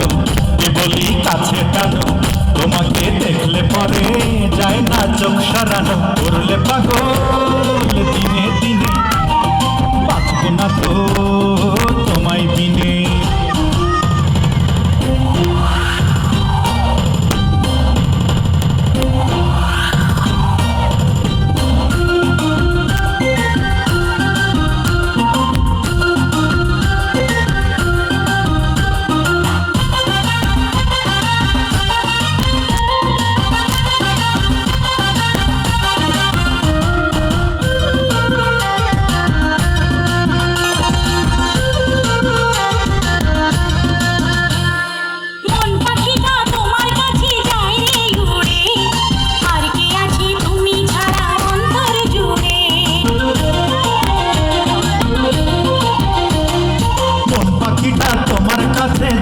জানো কেবলই কাছে টানো, তোমাকে দেখলে পরে যায় না চোখ সরানো। করলে পাগল দিনে দিনে, বাঁচবো না তো তোমায় বিনে।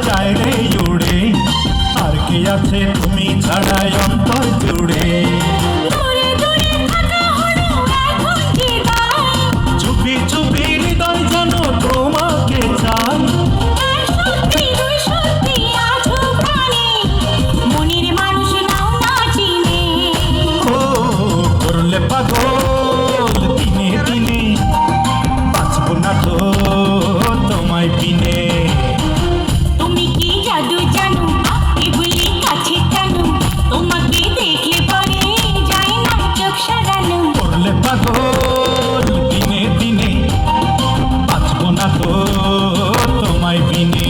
যায় রে উড়ে, আর কে আছে তুমি ছাড়া অন্তর জুড়ে। চুপি চুপি হৃদয় যেন তোমাকে চাই, ও করলে পাগল দিনে দিনে, বাঁচবো না তো তোমায় বিনে। পাগল দিনে দিনে, বাঁচবো না তো তোমায় বিনে।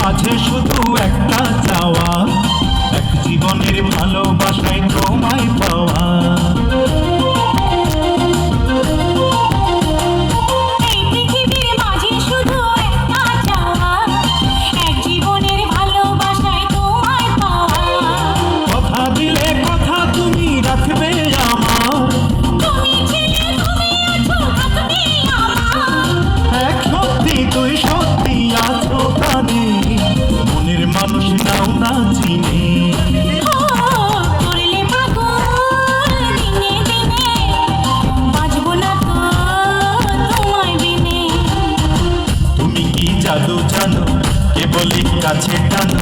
মাঝে শুধু একটা চাওয়া, এক জীবনের ভালোবাসায় তোমায় পাওয়া। কথা দিলে কথা তুমি রাখবে আমার, এক সত্যি দুই সত্যি আছো কানে, মনের মানুষ নাও না চিনে। তুমি কি জাদু জানো কেবলই কাছে টানো,